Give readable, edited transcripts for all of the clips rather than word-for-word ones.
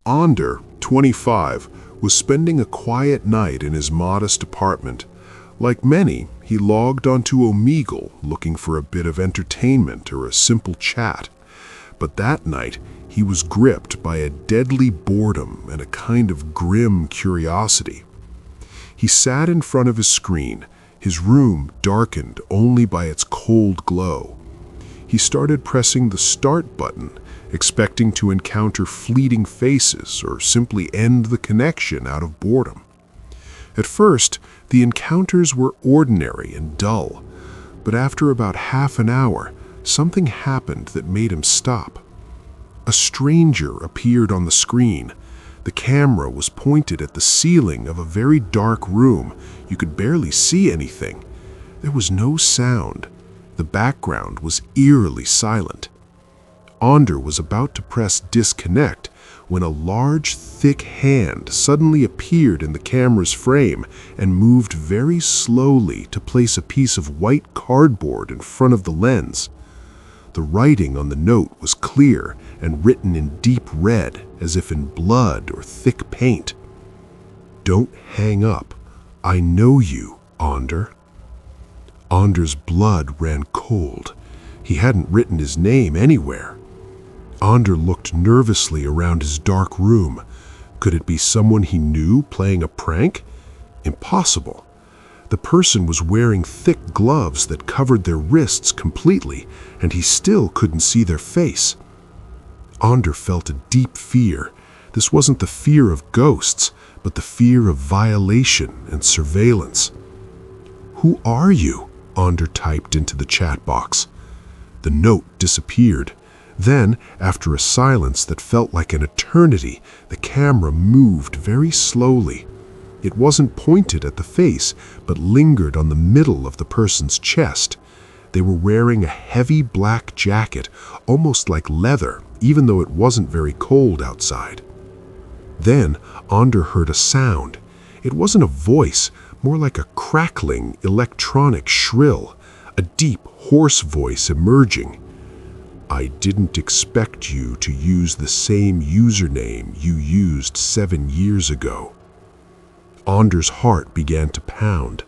André, 25, was spending a quiet night in his modest apartment. Like many, he logged onto Omegle looking for a bit of entertainment or a simple chat. But that night, he was gripped by a deadly boredom and a kind of grim curiosity. He sat in front of his screen, his room darkened only by its cold glow. He started pressing the start button, expecting to encounter fleeting faces or simply end the connection out of boredom. At first, the encounters were ordinary and dull, but after about half an hour, something happened that made him stop. A stranger appeared on the screen. The camera was pointed at the ceiling of a very dark room. You could barely see anything. There was no sound. The background was eerily silent. André was about to press disconnect when a large, thick hand suddenly appeared in the camera's frame and moved very slowly to place a piece of white cardboard in front of the lens. The writing on the note was clear and written in deep red, as if in blood or thick paint. "Don't hang up. I know you, André." André's blood ran cold. He hadn't written his name anywhere. André looked nervously around his dark room. Could it be someone he knew playing a prank? Impossible. The person was wearing thick gloves that covered their wrists completely, and he still couldn't see their face. André felt a deep fear. This wasn't the fear of ghosts, but the fear of violation and surveillance. "Who are you?" André typed into the chat box. The note disappeared. Then, after a silence that felt like an eternity, the camera moved very slowly. It wasn't pointed at the face, but lingered on the middle of the person's chest. They were wearing a heavy black jacket, almost like leather, even though it wasn't very cold outside. Then, André heard a sound. It wasn't a voice, more like a crackling, electronic shrill, a deep, hoarse voice emerging. "I didn't expect you to use the same username you used 7 years ago." André's heart began to pound.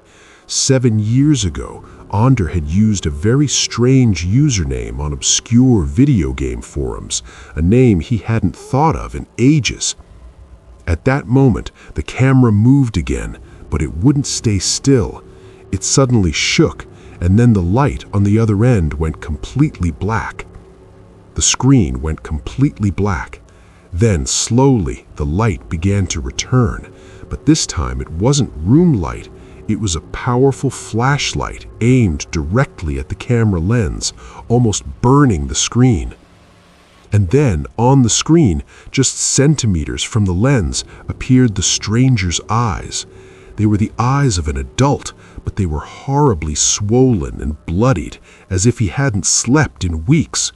7 years ago, André had used a very strange username on obscure video game forums, a name he hadn't thought of in ages. At that moment, the camera moved again, but it wouldn't stay still. It suddenly shook, and then the light on the other end went completely black. The screen went completely black. Then, slowly, the light began to return, but this time it wasn't room light. It was a powerful flashlight aimed directly at the camera lens, almost burning the screen. And then, on the screen, just centimeters from the lens, appeared the stranger's eyes. They were the eyes of an adult, but they were horribly swollen and bloodied, as if he hadn't slept in weeks.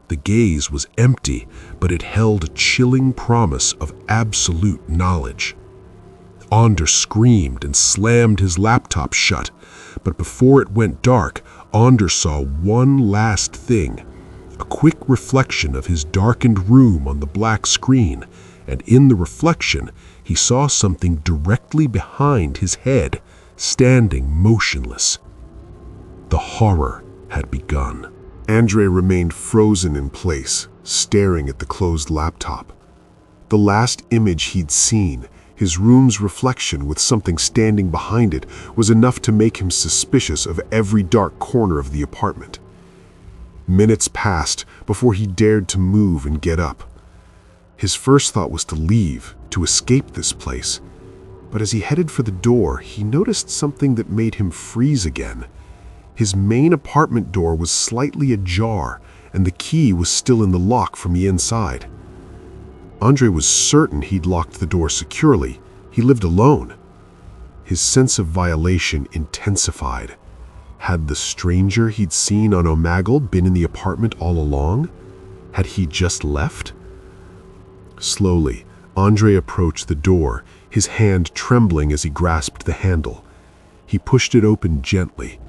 The gaze was empty, but it held a chilling promise of absolute knowledge. André screamed and slammed his laptop shut, but before it went dark, André saw one last thing. A quick reflection of his darkened room on the black screen, and in the reflection, he saw something directly behind his head, standing motionless. The horror had begun. André remained frozen in place, staring at the closed laptop. The last image he'd seen, his room's reflection with something standing behind it, was enough to make him suspicious of every dark corner of the apartment. Minutes passed before he dared to move and get up. His first thought was to leave, to escape this place. But as he headed for the door, he noticed something that made him freeze again. His main apartment door was slightly ajar, and the key was still in the lock from the inside. André was certain he'd locked the door securely. He lived alone. His sense of violation intensified. Had the stranger he'd seen on Omegle been in the apartment all along? Had he just left? Slowly, André approached the door, his hand trembling as he grasped the handle. He pushed it open gently.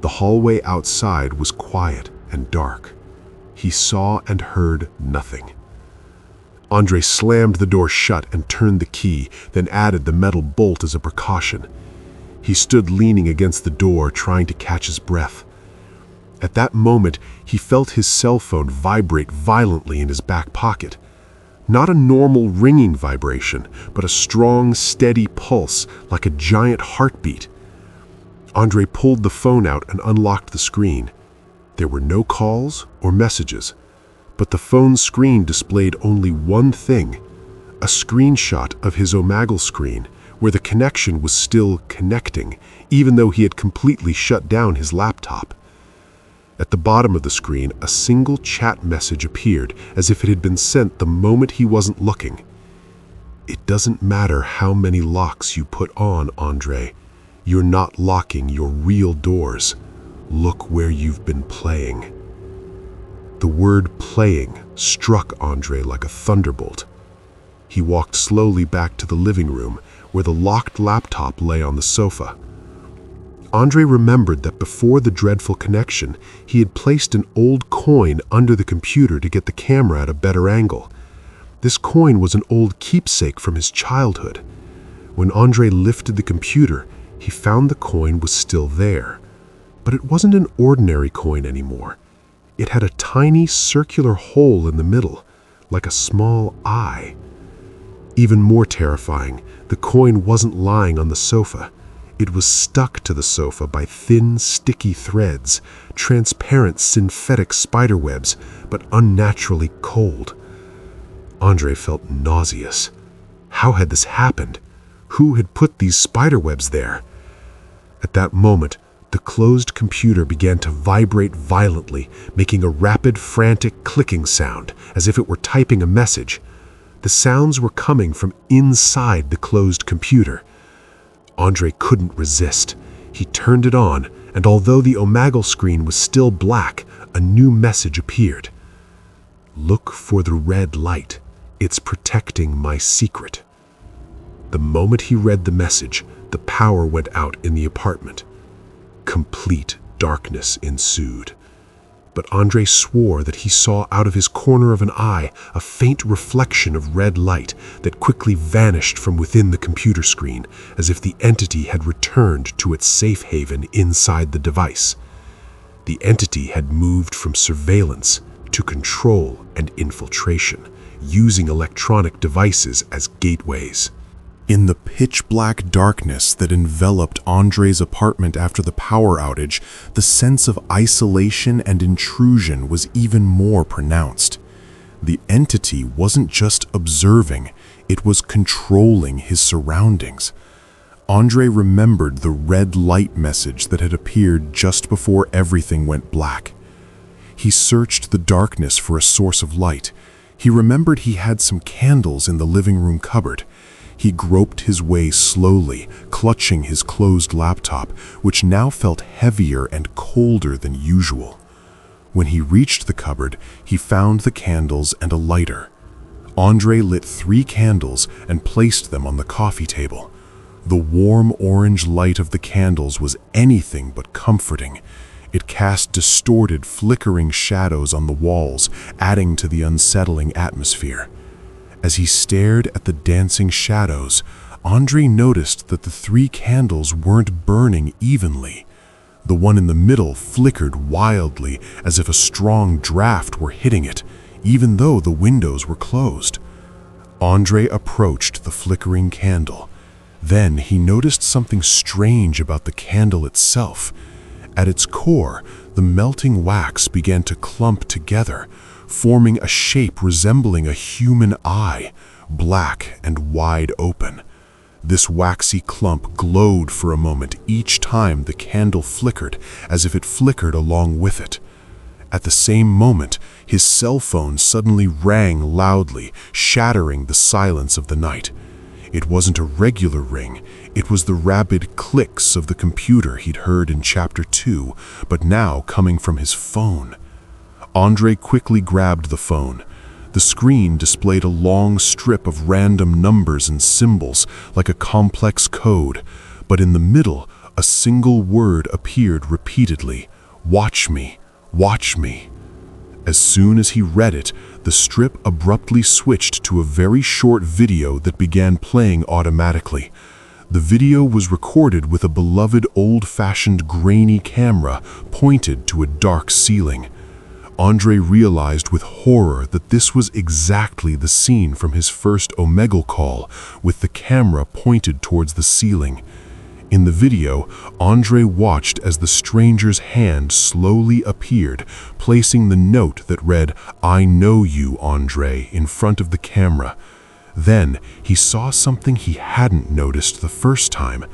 The hallway outside was quiet and dark. He saw and heard nothing. André slammed the door shut and turned the key, then added the metal bolt as a precaution. He stood leaning against the door, trying to catch his breath. At that moment, he felt his cell phone vibrate violently in his back pocket. Not a normal ringing vibration, but a strong, steady pulse, like a giant heartbeat. André pulled the phone out and unlocked the screen. There were no calls or messages, but the phone's screen displayed only one thing: a screenshot of his Omegle screen, where the connection was still connecting, even though he had completely shut down his laptop. At the bottom of the screen, a single chat message appeared, as if it had been sent the moment he wasn't looking. "It doesn't matter how many locks you put on, André. You're not locking your real doors. Look where you've been playing." The word "playing" struck André like a thunderbolt. He walked slowly back to the living room, where the locked laptop lay on the sofa. André remembered that before the dreadful connection, he had placed an old coin under the computer to get the camera at a better angle. This coin was an old keepsake from his childhood. When André lifted the computer, he found the coin was still there. But it wasn't an ordinary coin anymore. It had a tiny circular hole in the middle, like a small eye. Even more terrifying, the coin wasn't lying on the sofa. It was stuck to the sofa by thin, sticky threads, transparent synthetic spiderwebs, but unnaturally cold. André felt nauseous. How had this happened? Who had put these spiderwebs there? At that moment, the closed computer began to vibrate violently, making a rapid, frantic clicking sound, as if it were typing a message. The sounds were coming from inside the closed computer. André couldn't resist. He turned it on, and although the Omegle screen was still black, a new message appeared. "Look for the red light. It's protecting my secret." The moment he read the message, the power went out in the apartment. Complete darkness ensued. But André swore that he saw out of his corner of an eye a faint reflection of red light that quickly vanished from within the computer screen, as if the entity had returned to its safe haven inside the device. The entity had moved from surveillance to control and infiltration, using electronic devices as gateways. In the pitch-black darkness that enveloped André's apartment after the power outage, the sense of isolation and intrusion was even more pronounced. The entity wasn't just observing, it was controlling his surroundings. André remembered the red light message that had appeared just before everything went black. He searched the darkness for a source of light. He remembered he had some candles in the living room cupboard. He groped his way slowly, clutching his closed laptop, which now felt heavier and colder than usual. When he reached the cupboard, he found the candles and a lighter. André lit 3 candles and placed them on the coffee table. The warm orange light of the candles was anything but comforting. It cast distorted, flickering shadows on the walls, adding to the unsettling atmosphere. As he stared at the dancing shadows, André noticed that the 3 candles weren't burning evenly. The one in the middle flickered wildly, as if a strong draft were hitting it, even though the windows were closed. André approached the flickering candle. Then he noticed something strange about the candle itself. At its core, the melting wax began to clump together, forming a shape resembling a human eye, black and wide open. This waxy clump glowed for a moment each time the candle flickered, as if it flickered along with it. At the same moment, his cell phone suddenly rang loudly, shattering the silence of the night. It wasn't a regular ring, it was the rapid clicks of the computer he'd heard in Chapter 2, but now coming from his phone. André quickly grabbed the phone. The screen displayed a long strip of random numbers and symbols, like a complex code, but in the middle, a single word appeared repeatedly: "Watch me, watch me." As soon as he read it, the strip abruptly switched to a very short video that began playing automatically. The video was recorded with a beloved old-fashioned grainy camera pointed to a dark ceiling. André realized with horror that this was exactly the scene from his first Omegle call, with the camera pointed towards the ceiling. In the video, André watched as the stranger's hand slowly appeared, placing the note that read, "I know you, André," in front of the camera. Then, he saw something he hadn't noticed the first time.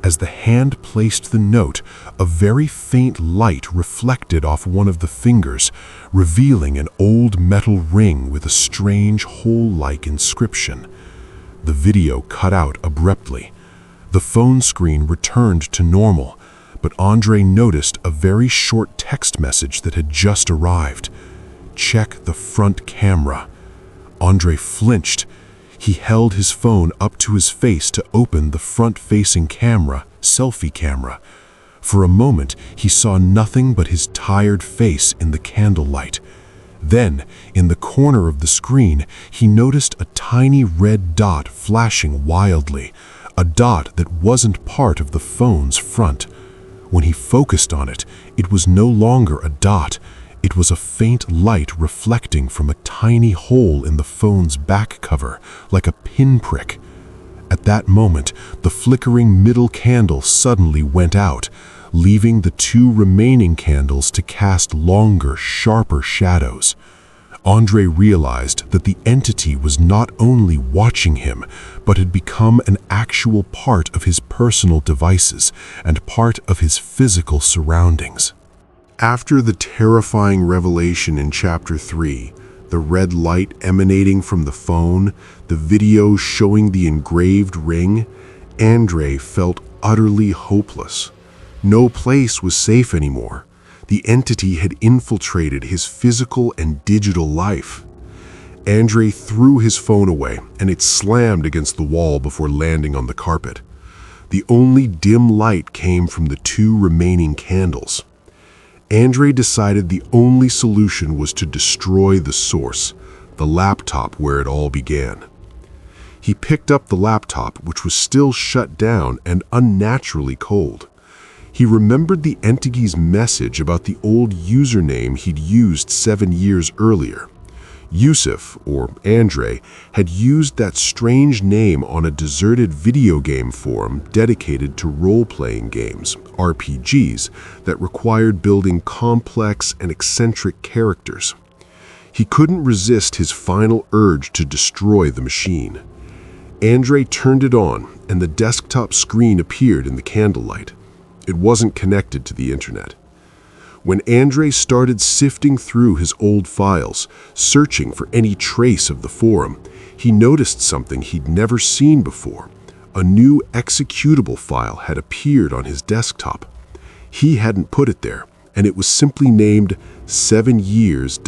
As the hand placed the note, a very faint light reflected off one of the fingers, revealing an old metal ring with a strange hole-like inscription. The video cut out abruptly. The phone screen returned to normal, but André noticed a very short text message that had just arrived. "Check the front camera." André flinched. He held his phone up to his face to open the front-facing camera, selfie camera. For a moment, he saw nothing but his tired face in the candlelight. Then, in the corner of the screen, he noticed a tiny red dot flashing wildly, a dot that wasn't part of the phone's front. When he focused on it, it was no longer a dot. It was a faint light reflecting from a tiny hole in the phone's back cover, like a pinprick. At that moment, the flickering middle candle suddenly went out, leaving the two remaining candles to cast longer, sharper shadows. André realized that the entity was not only watching him, but had become an actual part of his personal devices and part of his physical surroundings. After the terrifying revelation in Chapter 3, the red light emanating from the phone, the video showing the engraved ring, André felt utterly hopeless. No place was safe anymore. The entity had infiltrated his physical and digital life. André threw his phone away, and it slammed against the wall before landing on the carpet. The only dim light came from the two remaining candles. André decided the only solution was to destroy the source, the laptop where it all began. He picked up the laptop, which was still shut down and unnaturally cold. He remembered the entity's message about the old username he'd used 7 years earlier. Yusuf, or André, had used that strange name on a deserted video game forum dedicated to role-playing games, RPGs, that required building complex and eccentric characters. He couldn't resist his final urge to destroy the machine. André turned it on, and the desktop screen appeared in the candlelight. It wasn't connected to the internet. When André started sifting through his old files, searching for any trace of the forum, he noticed something he'd never seen before. A new executable file had appeared on his desktop. He hadn't put it there, and it was simply named 7years.exe.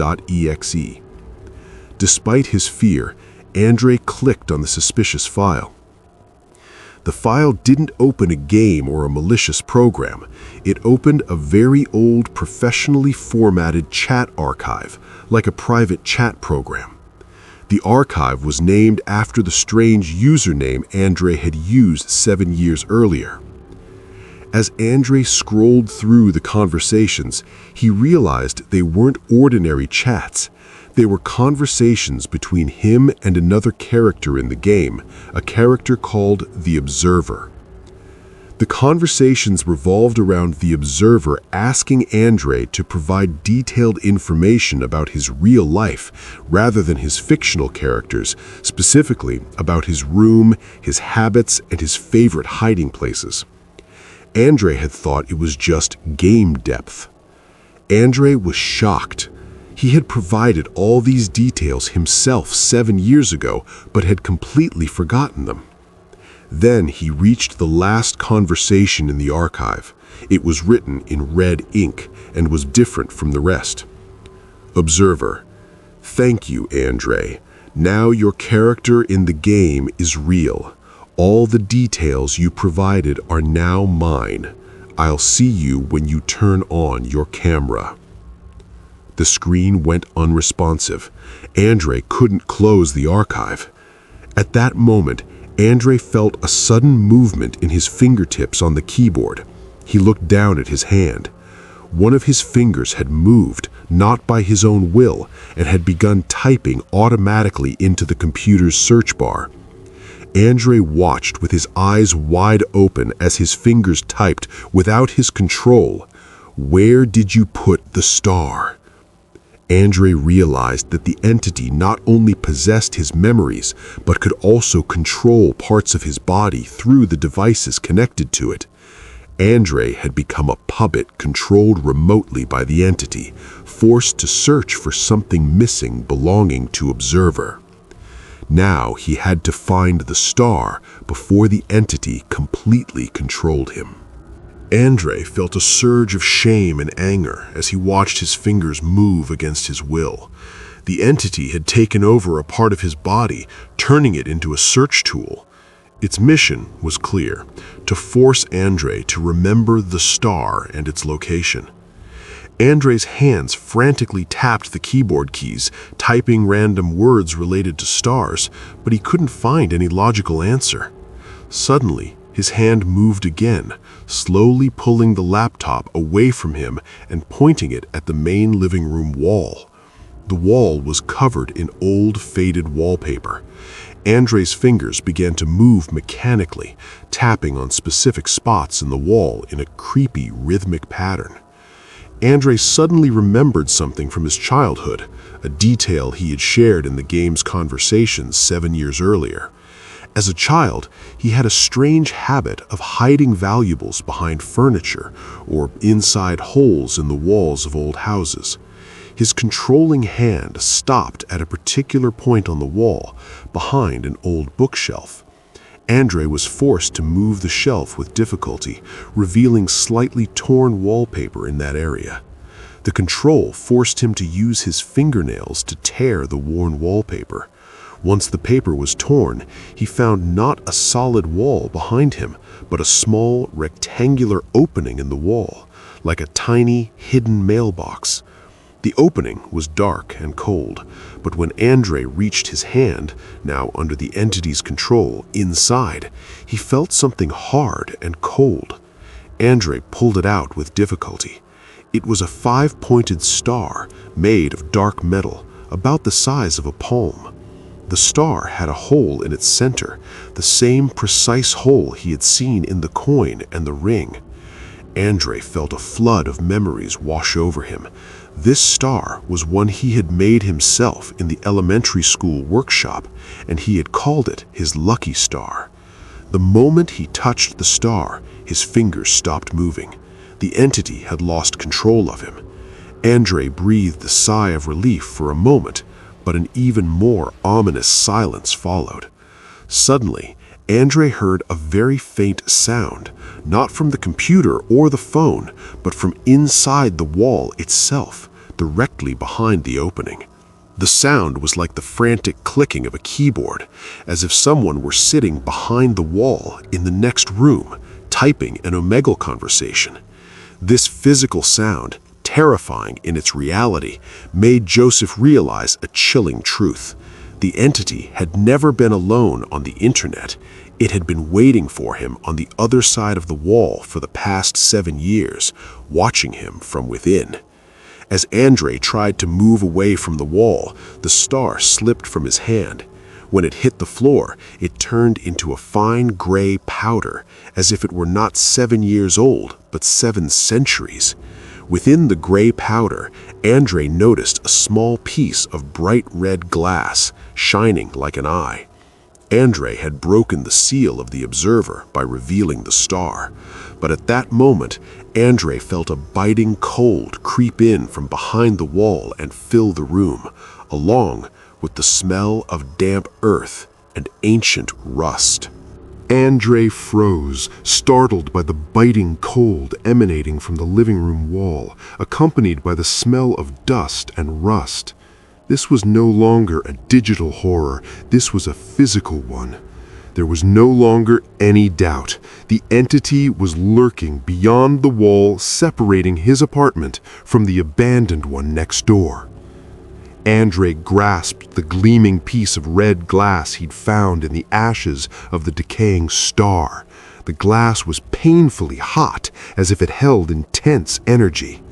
Despite his fear, André clicked on the suspicious file. The file didn't open a game or a malicious program. It opened a very old, professionally formatted chat archive, like a private chat program. The archive was named after the strange username André had used 7 years earlier. As André scrolled through the conversations, he realized they weren't ordinary chats. They were conversations between him and another character in the game, a character called the Observer. The conversations revolved around the Observer asking André to provide detailed information about his real life rather than his fictional characters, specifically about his room, his habits, and his favorite hiding places. André had thought it was just game depth. André was shocked. He had provided all these details himself 7 years ago, but had completely forgotten them. Then he reached the last conversation in the archive. It was written in red ink and was different from the rest. Observer: thank you, André. Now your character in the game is real. All the details you provided are now mine. I'll see you when you turn on your camera. The screen went unresponsive. André couldn't close the archive. At that moment, André felt a sudden movement in his fingertips on the keyboard. He looked down at his hand. One of his fingers had moved, not by his own will, and had begun typing automatically into the computer's search bar. André watched with his eyes wide open as his fingers typed without his control. "Where did you put the star?" André realized that the entity not only possessed his memories, but could also control parts of his body through the devices connected to it. André had become a puppet controlled remotely by the entity, forced to search for something missing belonging to Observer. Now he had to find the star before the entity completely controlled him. André felt a surge of shame and anger as he watched his fingers move against his will. The entity had taken over a part of his body, turning it into a search tool. Its mission was clear: to force André to remember the star and its location. André's hands frantically tapped the keyboard keys, typing random words related to stars, but he couldn't find any logical answer. Suddenly, his hand moved again, slowly pulling the laptop away from him and pointing it at the main living room wall. The wall was covered in old, faded wallpaper. André's fingers began to move mechanically, tapping on specific spots in the wall in a creepy, rhythmic pattern. André suddenly remembered something from his childhood, a detail he had shared in the game's conversations 7 years earlier. As a child, he had a strange habit of hiding valuables behind furniture or inside holes in the walls of old houses. His controlling hand stopped at a particular point on the wall, behind an old bookshelf. André was forced to move the shelf with difficulty, revealing slightly torn wallpaper in that area. The control forced him to use his fingernails to tear the worn wallpaper. Once the paper was torn, he found not a solid wall behind him, but a small, rectangular opening in the wall, like a tiny, hidden mailbox. The opening was dark and cold, but when André reached his hand, now under the entity's control, inside, he felt something hard and cold. André pulled it out with difficulty. It was a 5-pointed star made of dark metal, about the size of a palm. The star had a hole in its center, the same precise hole he had seen in the coin and the ring. André felt a flood of memories wash over him. This star was one he had made himself in the elementary school workshop, and he had called it his lucky star. The moment he touched the star, his fingers stopped moving. The entity had lost control of him. André breathed a sigh of relief for a moment, but an even more ominous silence followed. Suddenly, André heard a very faint sound, not from the computer or the phone, but from inside the wall itself, directly behind the opening. The sound was like the frantic clicking of a keyboard, as if someone were sitting behind the wall in the next room, typing an Omegle conversation. This physical sound, terrifying in its reality, made Joseph realize a chilling truth. The entity had never been alone on the internet. It had been waiting for him on the other side of the wall for the past 7 years, watching him from within. As André tried to move away from the wall, the star slipped from his hand. When it hit the floor, it turned into a fine gray powder, as if it were not 7 years old, but 7 centuries. Within the gray powder, André noticed a small piece of bright red glass, shining like an eye. André had broken the seal of the Observer by revealing the star. But at that moment, André felt a biting cold creep in from behind the wall and fill the room, along with the smell of damp earth and ancient rust. André froze, startled by the biting cold emanating from the living room wall, accompanied by the smell of dust and rust. This was no longer a digital horror, this was a physical one. There was no longer any doubt. The entity was lurking beyond the wall separating his apartment from the abandoned one next door. André grasped the gleaming piece of red glass he'd found in the ashes of the decaying star. The glass was painfully hot, as if it held intense energy.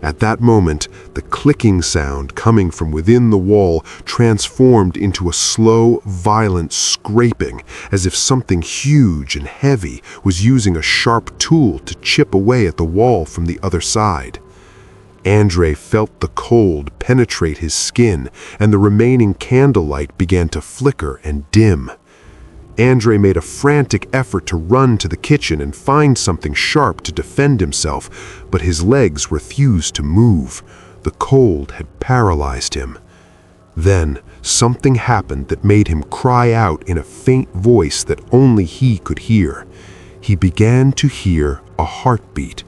At that moment, the clicking sound coming from within the wall transformed into a slow, violent scraping, as if something huge and heavy was using a sharp tool to chip away at the wall from the other side. André felt the cold penetrate his skin, and the remaining candlelight began to flicker and dim. André made a frantic effort to run to the kitchen and find something sharp to defend himself, but his legs refused to move. The cold had paralyzed him. Then, something happened that made him cry out in a faint voice that only he could hear. He began to hear a heartbeat.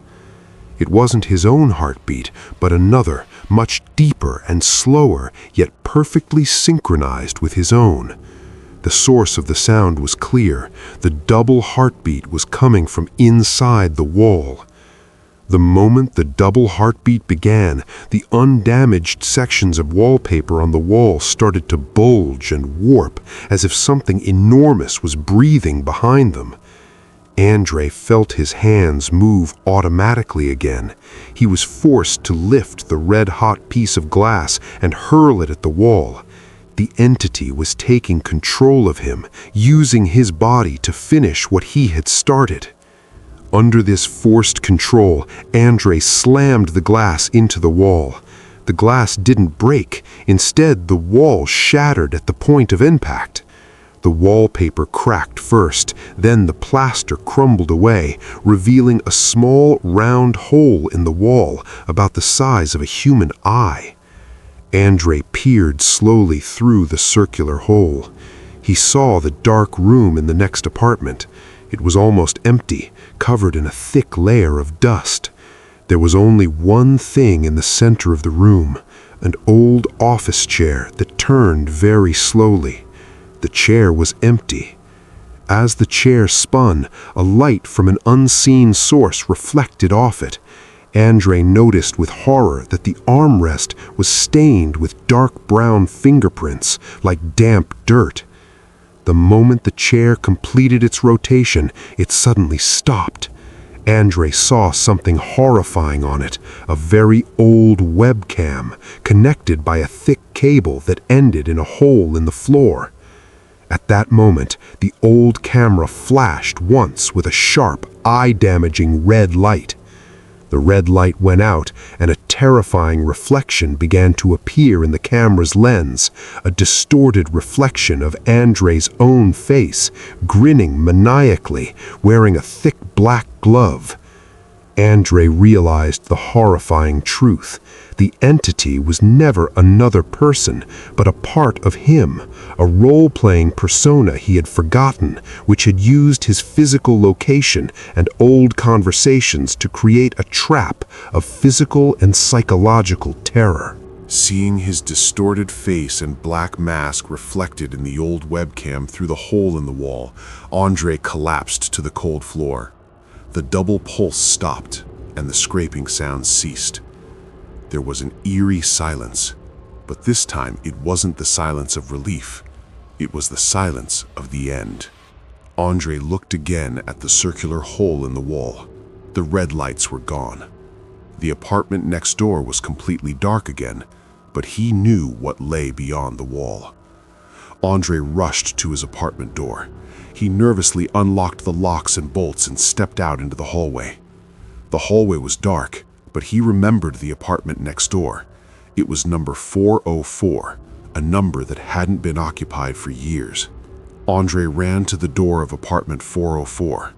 It wasn't his own heartbeat, but another, much deeper and slower, yet perfectly synchronized with his own. The source of the sound was clear. The double heartbeat was coming from inside the wall. The moment the double heartbeat began, the undamaged sections of wallpaper on the wall started to bulge and warp, as if something enormous was breathing behind them. André felt his hands move automatically again. He was forced to lift the red-hot piece of glass and hurl it at the wall. The entity was taking control of him, using his body to finish what he had started. Under this forced control, André slammed the glass into the wall. The glass didn't break. Instead, the wall shattered at the point of impact. The wallpaper cracked first, then the plaster crumbled away, revealing a small, round hole in the wall about the size of a human eye. André peered slowly through the circular hole. He saw the dark room in the next apartment. It was almost empty, covered in a thick layer of dust. There was only one thing in the center of the room, an old office chair that turned very slowly. The chair was empty. As the chair spun, a light from an unseen source reflected off it. André noticed with horror that the armrest was stained with dark brown fingerprints, like damp dirt. The moment the chair completed its rotation, it suddenly stopped. André saw something horrifying on it, a very old webcam, connected by a thick cable that ended in a hole in the floor. At that moment, the old camera flashed once with a sharp, eye-damaging red light. The red light went out, and a terrifying reflection began to appear in the camera's lens, a distorted reflection of André's own face, grinning maniacally, wearing a thick black glove. André realized the horrifying truth. The entity was never another person, but a part of him, a role-playing persona he had forgotten, which had used his physical location and old conversations to create a trap of physical and psychological terror. Seeing his distorted face and black mask reflected in the old webcam through the hole in the wall, André collapsed to the cold floor. The double pulse stopped, and the scraping sound ceased. There was an eerie silence, but this time it wasn't the silence of relief. It was the silence of the end. André looked again at the circular hole in the wall. The red lights were gone. The apartment next door was completely dark again, but he knew what lay beyond the wall. André rushed to his apartment door. He nervously unlocked the locks and bolts and stepped out into the hallway. The hallway was dark, but he remembered the apartment next door. It was number 404, a number that hadn't been occupied for years. André ran to the door of apartment 404.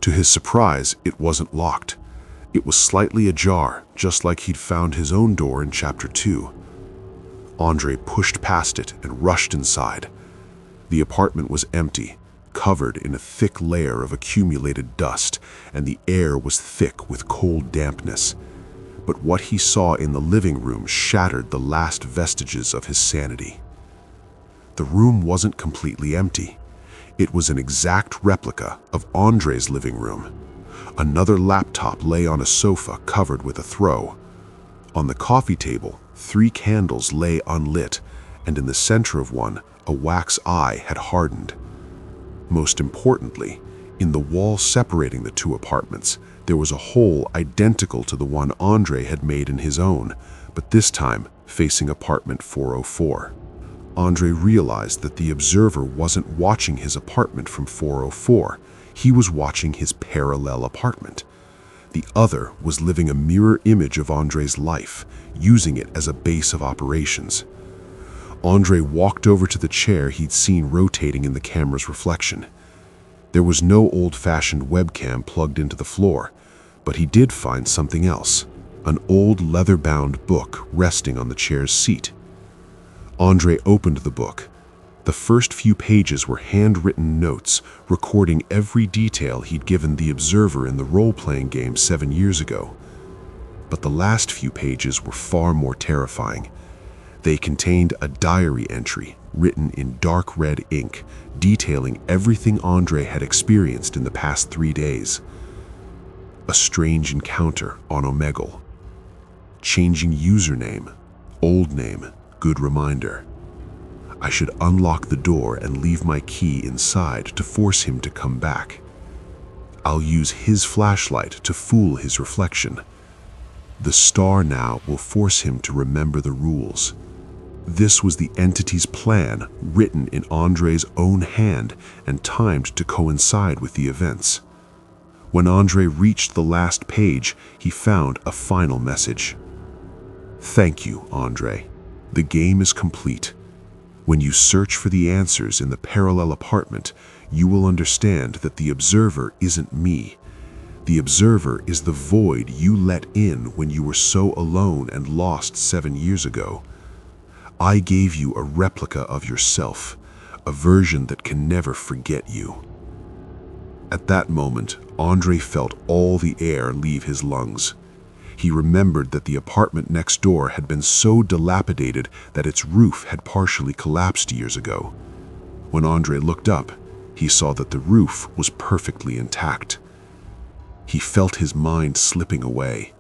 To his surprise, it wasn't locked. It was slightly ajar, just like he'd found his own door in Chapter 2. André pushed past it and rushed inside. The apartment was empty, covered in a thick layer of accumulated dust, and the air was thick with cold dampness. But what he saw in the living room shattered the last vestiges of his sanity. The room wasn't completely empty. It was an exact replica of André's living room. Another laptop lay on a sofa covered with a throw. On the coffee table, 3 candles lay unlit, and in the center of one, a wax eye had hardened. Most importantly, in the wall separating the 2 apartments, there was a hole identical to the one André had made in his own, but this time facing apartment 404. André realized that the observer wasn't watching his apartment from 404. He was watching his parallel apartment. The other was living a mirror image of André's life, using it as a base of operations. André walked over to the chair he'd seen rotating in the camera's reflection. There was no old-fashioned webcam plugged into the floor, but he did find something else, an old leather-bound book resting on the chair's seat. André opened the book. The first few pages were handwritten notes recording every detail he'd given the observer in the role-playing game 7 years ago. But the last few pages were far more terrifying. They contained a diary entry written in dark red ink detailing everything André had experienced in the past 3 days. A strange encounter on Omegle. Changing username, old name, good reminder. I should unlock the door and leave my key inside to force him to come back. I'll use his flashlight to fool his reflection. The star now will force him to remember the rules. This was the entity's plan, written in André's own hand and timed to coincide with the events. When André reached the last page, he found a final message. Thank you, André. The game is complete. When you search for the answers in the parallel apartment, you will understand that the observer isn't me. The observer is the void you let in when you were so alone and lost 7 years ago. I gave you a replica of yourself, a version that can never forget you. At that moment, André felt all the air leave his lungs. He remembered that the apartment next door had been so dilapidated that its roof had partially collapsed years ago. When André looked up, he saw that the roof was perfectly intact. He felt his mind slipping away.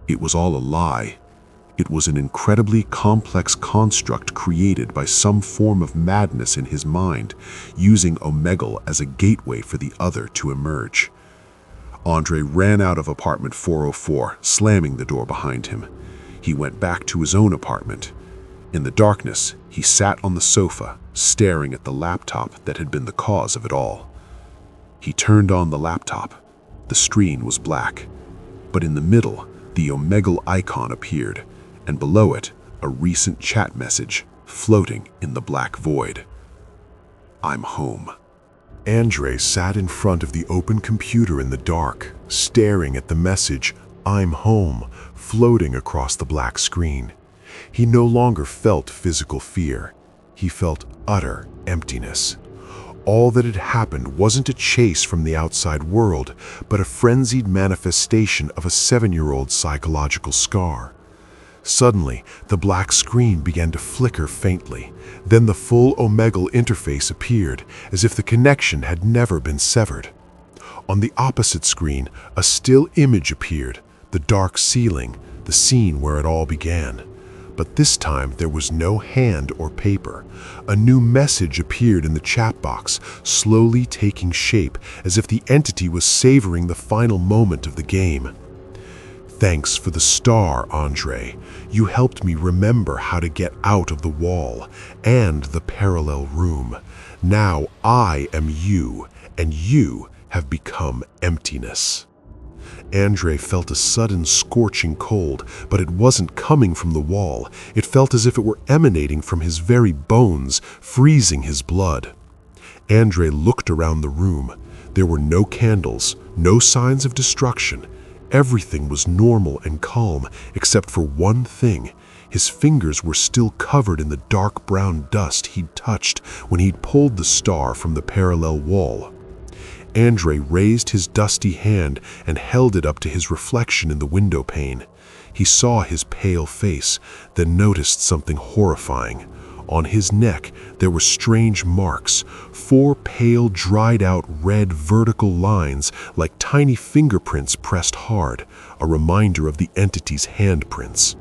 It was all a lie. It was an incredibly complex construct created by some form of madness in his mind, using Omegle as a gateway for the other to emerge. André ran out of apartment 404, slamming the door behind him. He went back to his own apartment. In the darkness, he sat on the sofa, staring at the laptop that had been the cause of it all. He turned on the laptop. The screen was black, but in the middle, the Omegle icon appeared, and below it, a recent chat message floating in the black void. I'm home. André sat in front of the open computer in the dark, staring at the message, I'm home, floating across the black screen. He no longer felt physical fear. He felt utter emptiness. All that had happened wasn't a chase from the outside world, but a frenzied manifestation of a 7-year-old's psychological scar. Suddenly, the black screen began to flicker faintly. Then the full Omegle interface appeared, as if the connection had never been severed. On the opposite screen, a still image appeared, the dark ceiling, the scene where it all began. But this time there was no hand or paper. A new message appeared in the chat box, slowly taking shape, as if the entity was savoring the final moment of the game. Thanks for the star, André. You helped me remember how to get out of the wall and the parallel room. Now I am you, and you have become emptiness. André felt a sudden scorching cold, but it wasn't coming from the wall. It felt as if it were emanating from his very bones, freezing his blood. André looked around the room. There were no candles, no signs of destruction. Everything was normal and calm, except for one thing. His fingers were still covered in the dark brown dust he'd touched when he'd pulled the star from the parallel wall. André raised his dusty hand and held it up to his reflection in the window pane. He saw his pale face, then noticed something horrifying. On his neck, there were strange marks, 4 pale, dried-out red vertical lines like tiny fingerprints pressed hard, a reminder of the entity's handprints.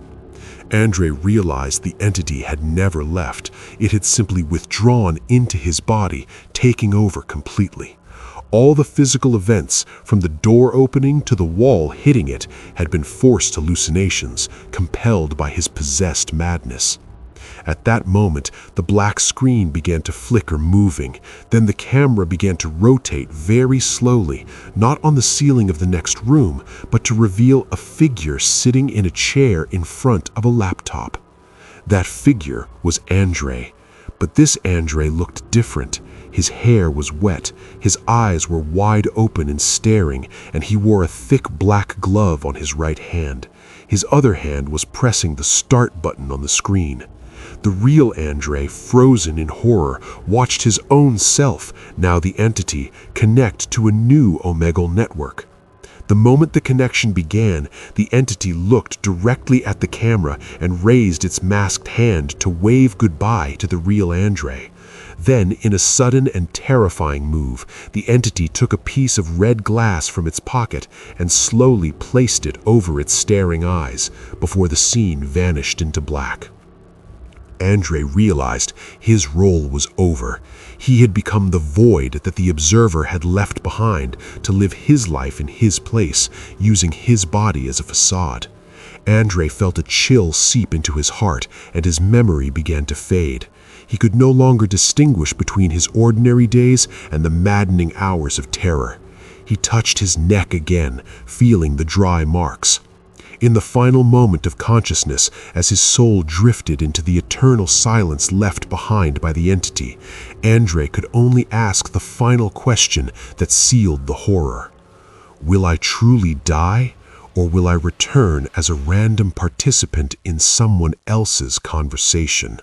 André realized the entity had never left. It had simply withdrawn into his body, taking over completely. All the physical events, from the door opening to the wall hitting it, had been forced hallucinations, compelled by his possessed madness. At that moment, the black screen began to flicker, moving. Then the camera began to rotate very slowly, not on the ceiling of the next room, but to reveal a figure sitting in a chair in front of a laptop. That figure was André. But this André looked different. His hair was wet, his eyes were wide open and staring, and he wore a thick black glove on his right hand. His other hand was pressing the start button on the screen. The real André, frozen in horror, watched his own self, now the entity, connect to a new Omegle network. The moment the connection began, the entity looked directly at the camera and raised its masked hand to wave goodbye to the real André. Then, in a sudden and terrifying move, the entity took a piece of red glass from its pocket and slowly placed it over its staring eyes, before the scene vanished into black. André realized his role was over. He had become the void that the observer had left behind to live his life in his place, using his body as a facade. André felt a chill seep into his heart, and his memory began to fade. He could no longer distinguish between his ordinary days and the maddening hours of terror. He touched his neck again, feeling the dry marks. In the final moment of consciousness, as his soul drifted into the eternal silence left behind by the entity, André could only ask the final question that sealed the horror. Will I truly die, or will I return as a random participant in someone else's conversation?